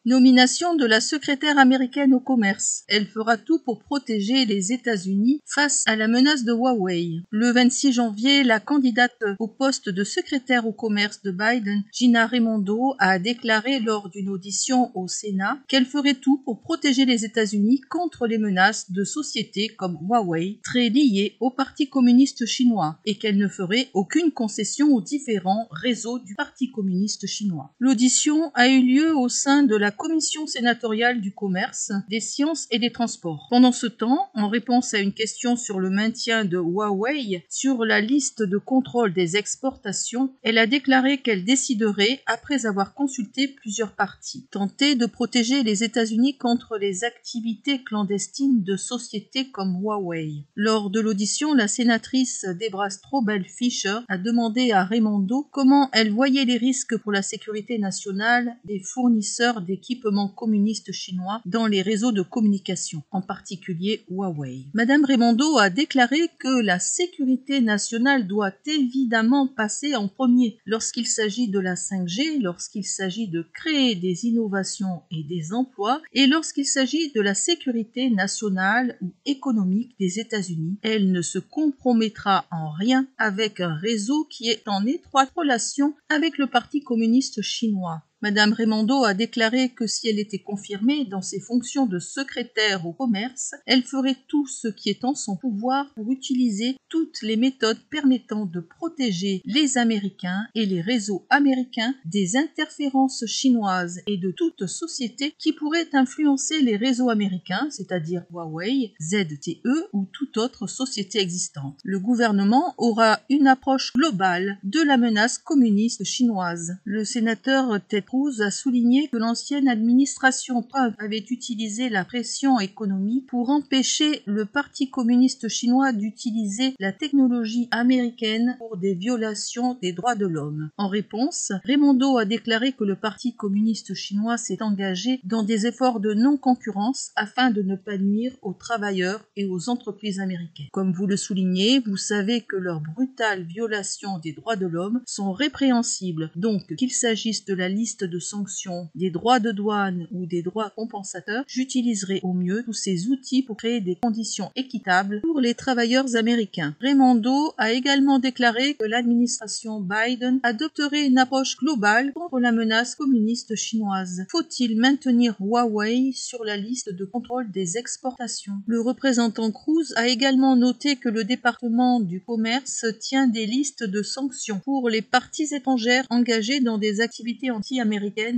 Nomination de la secrétaire américaine au commerce. Elle fera tout pour protéger les États-Unis face à la menace de Huawei. Le 26 janvier, la candidate au poste de secrétaire au commerce de Biden, Gina Raimondo, a déclaré lors d'une audition au Sénat qu'elle ferait tout pour protéger les États-Unis contre les menaces de sociétés comme Huawei, très liées au Parti communiste chinois, et qu'elle ne ferait aucune concession aux différents réseaux du Parti communiste chinois. L'audition a eu lieu au sein de la Commission sénatoriale du commerce, des sciences et des transports. Pendant ce temps, en réponse à une question sur le maintien de Huawei sur la liste de contrôle des exportations, elle a déclaré qu'elle déciderait, après avoir consulté plusieurs parties, tenter de protéger les États-Unis contre les activités clandestines de sociétés comme Huawei. Lors de l'audition, la sénatrice Debra Strobel-Fisher a demandé à Raimondo comment elle voyait les risques pour la sécurité nationale des fournisseurs d'équipements communistes chinois dans les réseaux de communication, en particulier Huawei. Madame Raimondo a déclaré que la sécurité nationale doit évidemment passer en premier lorsqu'il s'agit de la 5G, lorsqu'il s'agit de créer des innovations et des emplois, et lorsqu'il s'agit de la sécurité nationale ou économique des États-Unis. Elle ne se compromettra en rien avec un réseau qui est en étroite relation avec le Parti communiste chinois. Madame Raimondo a déclaré que si elle était confirmée dans ses fonctions de secrétaire au commerce, elle ferait tout ce qui est en son pouvoir pour utiliser toutes les méthodes permettant de protéger les Américains et les réseaux américains des interférences chinoises et de toute société qui pourrait influencer les réseaux américains, c'est-à-dire Huawei, ZTE ou toute autre société existante. Le gouvernement aura une approche globale de la menace communiste chinoise. Le sénateur Ted Cruz a souligné que l'ancienne administration Trump avait utilisé la pression économique pour empêcher le Parti communiste chinois d'utiliser la technologie américaine pour des violations des droits de l'homme. En réponse, Raimondo a déclaré que le Parti communiste chinois s'est engagé dans des efforts de non-concurrence afin de ne pas nuire aux travailleurs et aux entreprises américaines. Comme vous le soulignez, vous savez que leurs brutales violations des droits de l'homme sont répréhensibles, donc qu'il s'agisse de la liste de sanctions, des droits de douane ou des droits compensateurs, j'utiliserai au mieux tous ces outils pour créer des conditions équitables pour les travailleurs américains. Raimondo a également déclaré que l'administration Biden adopterait une approche globale contre la menace communiste chinoise. Faut-il maintenir Huawei sur la liste de contrôle des exportations? Le représentant Cruz a également noté que le département du commerce tient des listes de sanctions pour les parties étrangères engagées dans des activités anti-américaines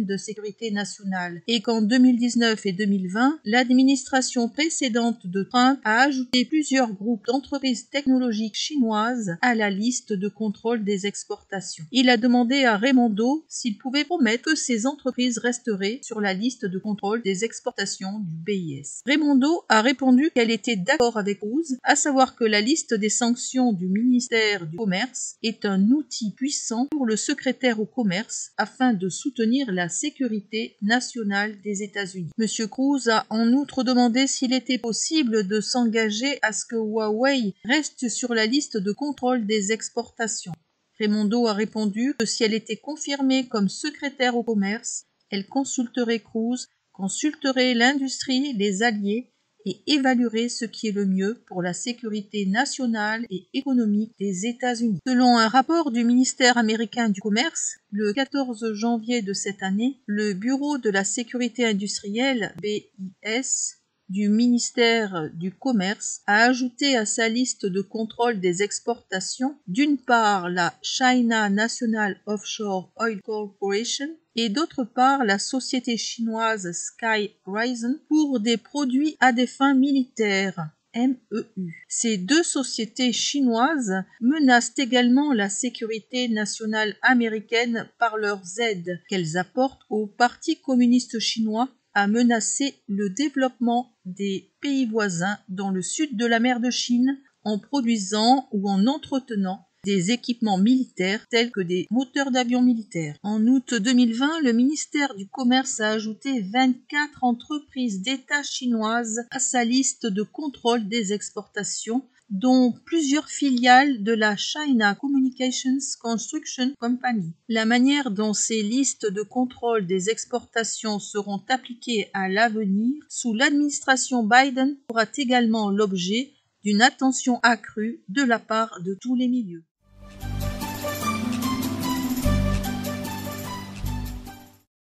de sécurité nationale et qu'en 2019 et 2020, l'administration précédente de Trump a ajouté plusieurs groupes d'entreprises technologiques chinoises à la liste de contrôle des exportations. Il a demandé à Raimondo s'il pouvait promettre que ces entreprises resteraient sur la liste de contrôle des exportations du BIS. Raimondo a répondu qu'elle était d'accord avec Cruz, à savoir que la liste des sanctions du ministère du Commerce est un outil puissant pour le secrétaire au commerce afin de soutenir la sécurité nationale des États-Unis. M. Cruz a en outre demandé s'il était possible de s'engager à ce que Huawei reste sur la liste de contrôle des exportations. Raimondo a répondu que si elle était confirmée comme secrétaire au commerce, elle consulterait Cruz, consulterait l'industrie, les alliés et évaluerait ce qui est le mieux pour la sécurité nationale et économique des États-Unis. Selon un rapport du ministère américain du Commerce, le 14 janvier de cette année, le Bureau de la sécurité industrielle, BIS, du ministère du Commerce a ajouté à sa liste de contrôle des exportations d'une part la China National Offshore Oil Corporation et d'autre part la société chinoise Sky Horizon pour des produits à des fins militaires. MEU. Ces deux sociétés chinoises menacent également la sécurité nationale américaine par leurs aides qu'elles apportent au Parti communiste chinois à menacer le développement des pays voisins dans le sud de la mer de Chine en produisant ou en entretenant des équipements militaires tels que des moteurs d'avions militaires. En août 2020, le ministère du Commerce a ajouté 24 entreprises d'État chinoises à sa liste de contrôle des exportations dont plusieurs filiales de la China Communications Construction Company. La manière dont ces listes de contrôle des exportations seront appliquées à l'avenir sous l'administration Biden fera également l'objet d'une attention accrue de la part de tous les milieux.